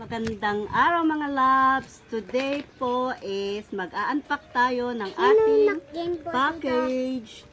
Magandang araw mga loves. Today po is mag-a-unpack tayo ng ating package.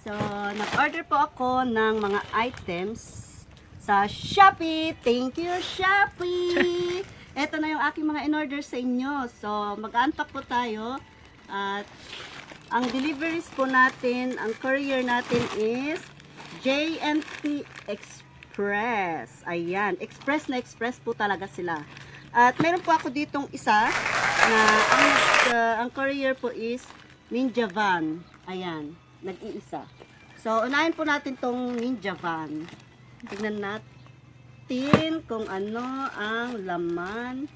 So, nag-order po ako ng mga items sa Shopee. Thank you, Shopee! Ito na yung aking mga in-order sa inyo. So, mag-a-unpack po tayo. At ang deliveries po natin, ang courier natin is JNT Express. Ayan, express na express po talaga sila. At meron po ako ditong isa na ang courier po is Ninja Van. Ayan, nag-iisa. So, unahin po natin tong Ninja Van. Tignan natin kung ano ang laman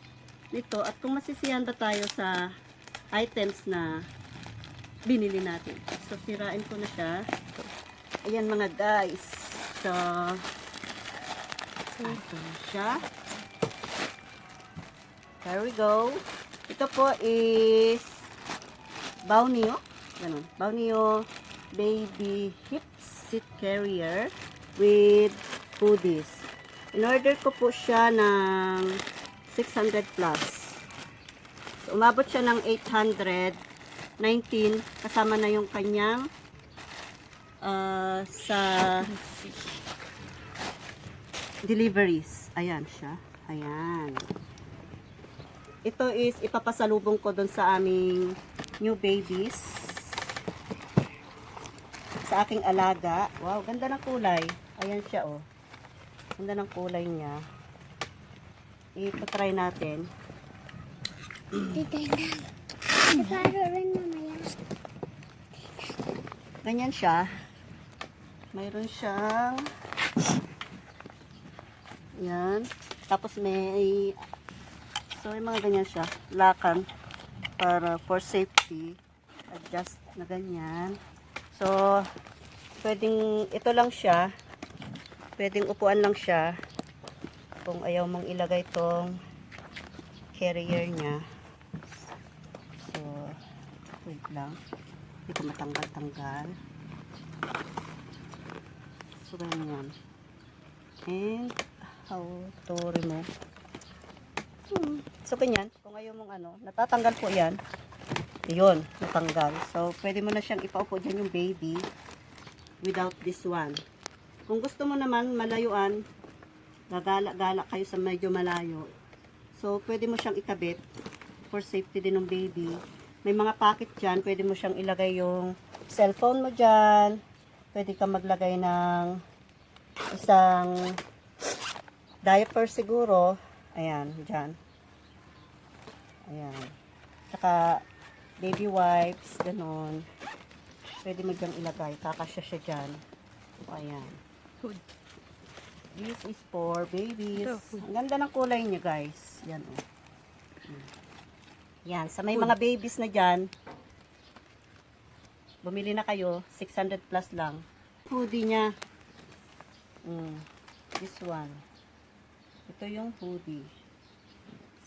nito at kung masisiyahan ba tayo sa items na binili natin. So, sirain ko na siya. Ayan mga guys. So, ito na siya. There we go. Ito po is Baunio. Ganun. Baunio Baby Hip Seat Carrier with hoodies. In-order ko po siya ng 600 plus. So, umabot siya ng 819 kasama na yung kanyang sa deliveries. Ayan siya. Ayan. Ito is ipapasalubong ko doon sa aming new babies. Sa aking alaga. Wow, ganda ng kulay. Ayan siya oh. Ganda ng kulay niya. Ipatry natin. Ganyan siya. Mayroon siyang yan. Tapos may mga ganyan siya. Lakan para for safety. Adjust na ganyan. So, pwedeng ito lang siya. Pwedeng upuan lang siya. Kung ayaw mong ilagay tong carrier niya. Wait lang. Hindi ko matanggal-tanggal. So, ganyan. And, how to remove. So, ganyan. Kung ayaw mong natatanggal po yan. Yun, natanggal. So, pwede mo na siyang ipaupo dyan yung baby without this one. Kung gusto mo naman malayuan, gagala-gala kayo sa medyo malayo. So, pwede mo siyang ikabit for safety din ng baby. May mga pocket dyan, pwede mo siyang ilagay yung cellphone mo dyan. Pwede ka maglagay ng isang diaper siguro. Ayan, dyan. Ayan. Saka baby wipes, ganon. Pwede mo dyan ilagay. Kakasya siya dyan. Ayan. This is for babies. Ang ganda ng kulay niya guys. Yan o. Yan, sa may mga babies na dyan, bumili na kayo, 600 plus lang. Hoodie niya. This one. Ito yung hoodie.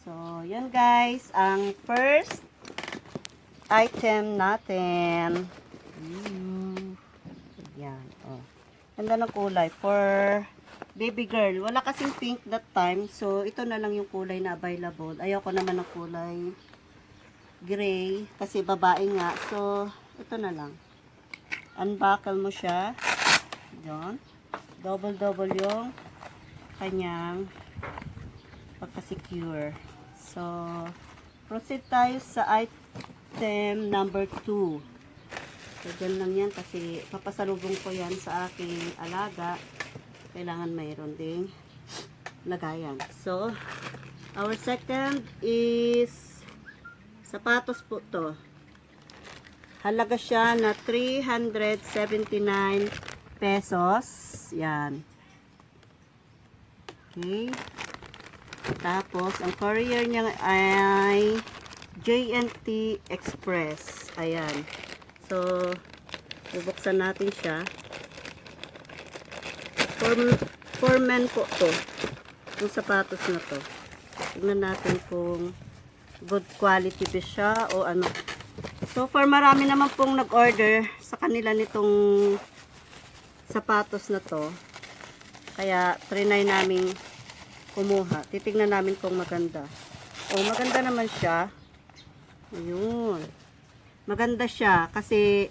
So, yan guys, ang first item natin. Yan, oh. Ganda ng kulay for baby girl. Wala kasing pink that time, so ito na lang yung kulay na available. Ayoko naman ng kulay gray kasi babae nga, so ito na lang. Unbuckle mo siya doon, double yung kanyang pagka-secure. So proceed tayo sa item number 2. So dyan lang yan kasi papasalubong ko yan sa aking alaga. Kailangan mayroon ding lagayan. So our second is sapatos po to. Halaga siya na 379 pesos. Yan. Okay. Tapos, ang courier niya ay JNT Express. Ayan. So, bubuksan natin siya. For men po to. Yung sapatos na to. Tignan natin kung good quality ba siya o ano. So far marami naman pong nag-order sa kanila nitong sapatos na to. Kaya trinay namin kumuha. Titignan namin kung maganda. Oh, maganda naman siya. Ayun. Maganda siya kasi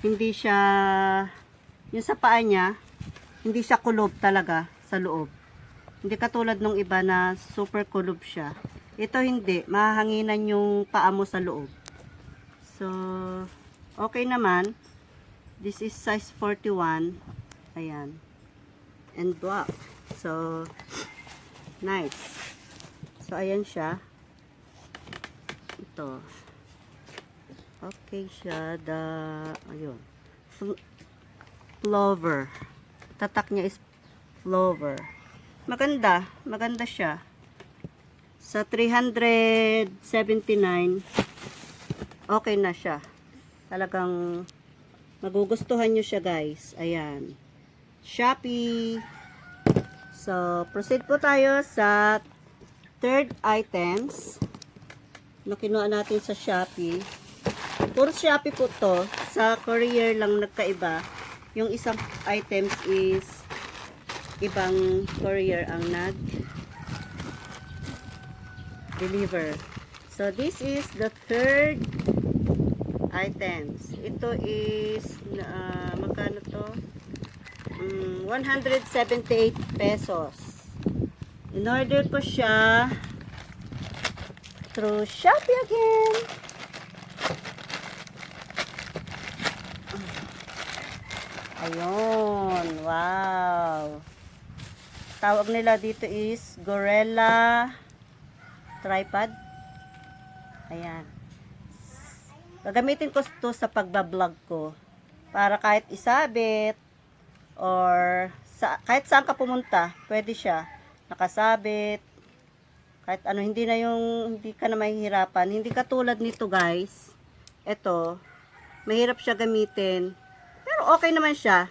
hindi siya, yung sa paa niya, hindi siya kulob talaga sa loob. Hindi katulad nung iba na super kulob siya. Ito hindi. Mahanginan yung paa mo sa loob. So, okay naman. This is size 41. Ayan. And black. So, nice. So, ayan siya. Ito. Okay siya. Ayun. Plover. Tatak niya is plover. Maganda. Maganda siya. Sa 379, okay na siya. Talagang magugustuhan nyo siya, guys. Ayan. Shopee. So, proceed po tayo sa third items na kinuha natin sa Shopee. Puro Shopee po to. Sa courier lang nagkaiba. Yung isang items is ibang courier ang nag-deliver. So, this is the third items. Ito is magkano to? 178 pesos. In order ko siya through Shopee again. Ayun. Wow. Tawag nila dito is Gorilla Tripod. Ayan. Gagamitin ko ito sa pagbablog ko. Para kahit isabit or kahit saan ka pumunta, pwede siya. Nakasabit. Kahit ano, hindi ka na mahihirapan. Hindi katulad nito, guys. Ito, mahirap siya gamitin. Pero okay naman siya.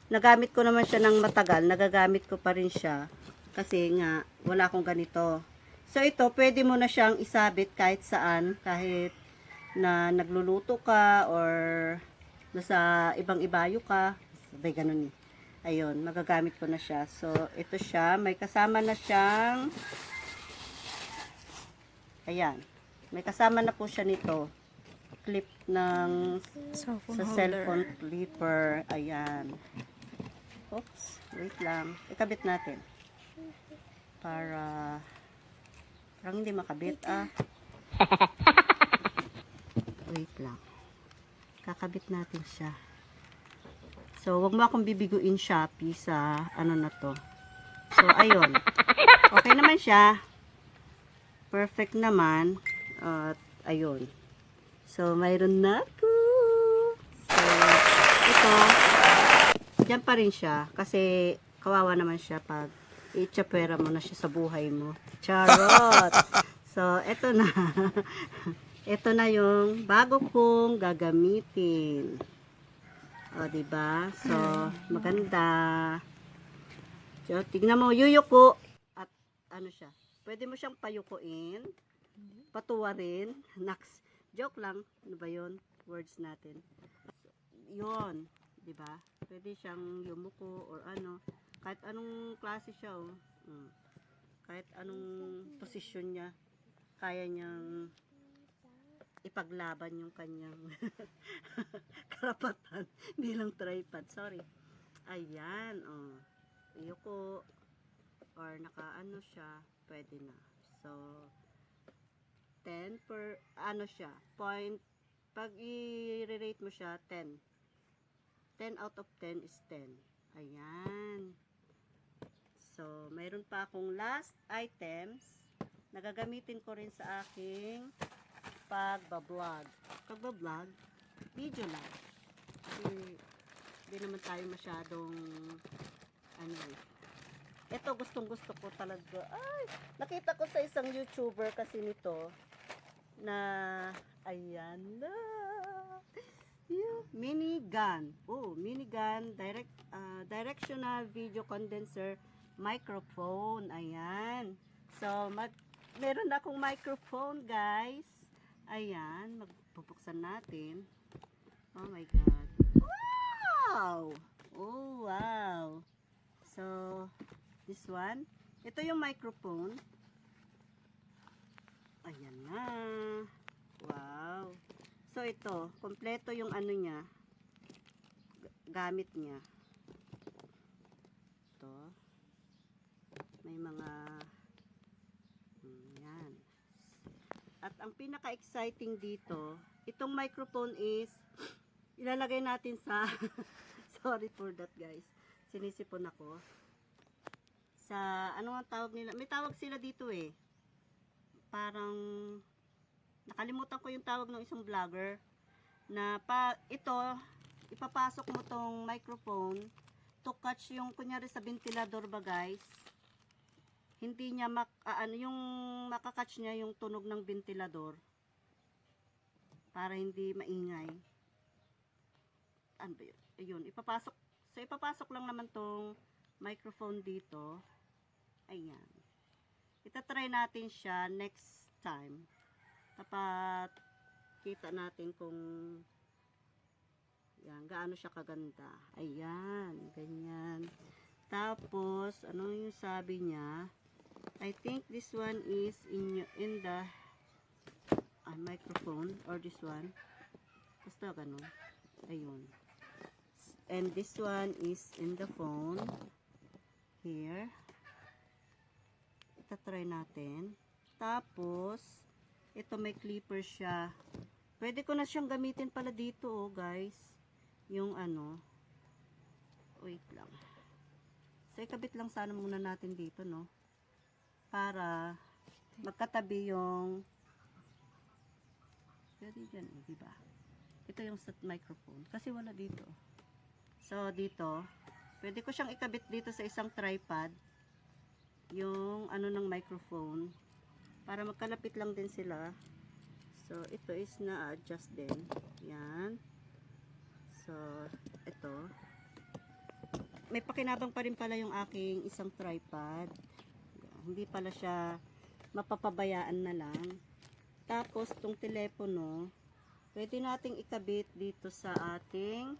Nagamit ko naman siya ng matagal. Nagagamit ko pa rin siya. Kasi nga, wala akong ganito. So, ito, pwede mo na siyang isabit kahit saan. Kahit na nagluluto ka or nasa ibang ibayo ka. Sabay, ganun eh. Ayun, magagamit ko na siya. So, ito siya. May kasama na siyang ayan. May kasama na po siya nito. Clip ng cellphone clipper. Ayan. Oops. Wait lang. Ikabit natin. Parang hindi makabit Wait lang. Kakabit natin siya. So, wag mo akong bibiguin Shopee sa ano na to. So, ayun. Okay naman siya. Perfect naman. At, ayun. So, mayroon na ako. So, ito. Diyan pa rin siya. Kasi, kawawa naman siya pag itsyapera mo na siya sa buhay mo. Charot! So, ito na. Ito na yung bago kong gagamitin. O, diba? So, maganda. So, tignan mo, yuyuko. At, ano siya. Pwede mo siyang payukuin. Patuwarin. Naks. Joke lang. Ano ba yun? Words natin. Yun. Diba? Pwede siyang yumuko or ano. Kahit anong klase siya, oh. Kahit anong posisyon niya. Kaya niyang ipaglaban yung kanyang karapatan bilang tripod. Sorry. Ayan, oh. Iyuko or nakaano siya, pwede na. So, 10 per, ano siya, point, pag i-rate mo siya, 10. 10 out of 10 is 10. Ayan. So, mayroon pa akong last items na gagamitin ko rin sa aking pagbablog. Pagbablog, video lang. Kasi, hindi naman tayo masyadong, ano eh. Ito, gustong gusto ko talaga. Ay, nakita ko sa isang YouTuber kasi nito, na, ayan na. Yeah, mini gun. Oh, mini gun, directional video condenser microphone. Ayan. So, meron na akong microphone, guys. Ayan, magbubuksan natin. Oh my God. Wow! Oh, wow. this one. Ito yung microphone. Ayan na. Wow. So ito, kompleto yung ano niya. Gamit niya. Ito. May mga yan. At ang pinaka-exciting dito, itong microphone is ilalagay natin sa sorry for that guys. Sinisipon ako. Sa ano ang tawag nila? May tawag sila dito eh. Parang nakalimutan ko yung tawag ng isang vlogger na ito ipapasok mo tong microphone to catch yung kunyari sa ventilador ba guys. Hindi niya yung makakatch niya yung tunog ng ventilador para hindi maingay. Ano ba yun? Ayun, ipapasok. So, ipapasok lang naman tong microphone dito. Ayan. Itatry natin siya next time. Kapag kita natin kung yan, gaano siya kaganda. Ayan, ganyan. Tapos, ano yung sabi niya? I think this one is in the microphone or this one. Basta ganun. Ayun. And this one is in the phone. Here. Itatry natin. Tapos, ito may clipper siya. Pwede ko na siyang gamitin pala dito, oh, guys. Yung ano. Wait lang. So, ikabit lang sana muna natin dito, no? Para magkatabi yung pwede dyan, eh, diba? Ito yung set microphone. Kasi wala dito. So, dito, pwede ko siyang ikabit dito sa isang tripod. Yung ano ng microphone. Para magkalapit lang din sila. So, ito is na-adjust din. Yan. So, ito. May pakinabang pa rin pala yung aking isang tripod. Hindi pala siya mapapabayaan na lang. Tapos, tong telepono, pwede nating ikabit dito sa ating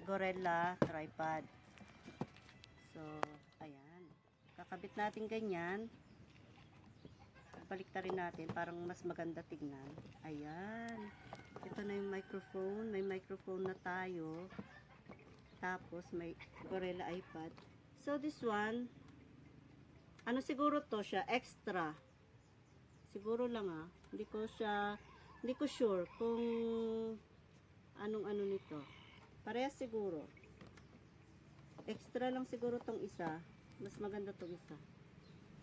Gorilla tripod. So, ayan. Kakabit natin ganyan. Baliktarin natin, parang mas maganda tignan. Ayan. Ito na yung microphone. May microphone na tayo. Tapos, may Gorilla iPad. So, this one, ano siguro to siya? Extra. Siguro lang Hindi ko sure kung anong ano nito. Parehas siguro. Extra lang siguro tong isa. Mas maganda tong isa.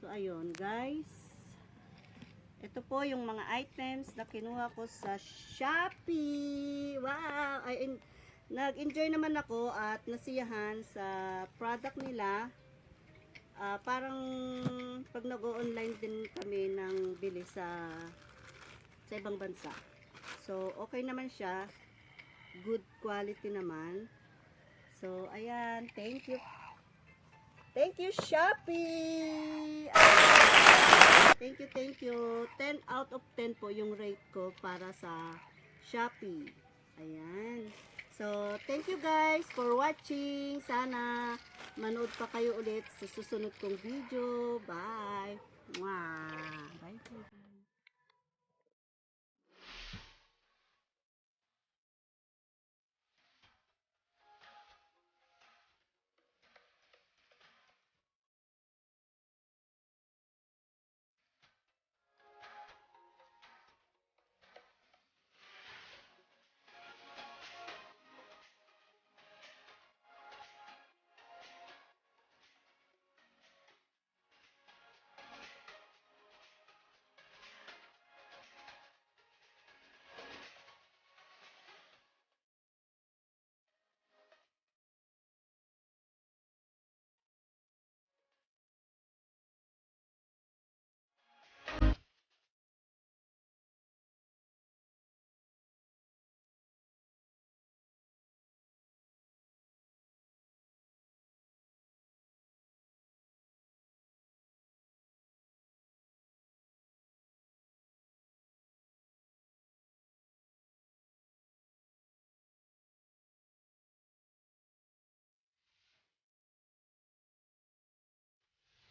So, ayun guys. Ito po yung mga items na kinuha ko sa Shopee. Wow! Nag-enjoy naman ako at nasiyahan sa product nila. Parang pag nag-o-online din kami ng bili sa ibang bansa. So, okay naman siya. Good quality naman. So, ayan. Thank you. Thank you, Shopee! Thank you. 10 out of 10 po yung rate ko para sa Shopee. Ayan. So, thank you guys for watching. Sana manood pa kayo ulit sa susunod kong video. Bye! Mwah! Bye!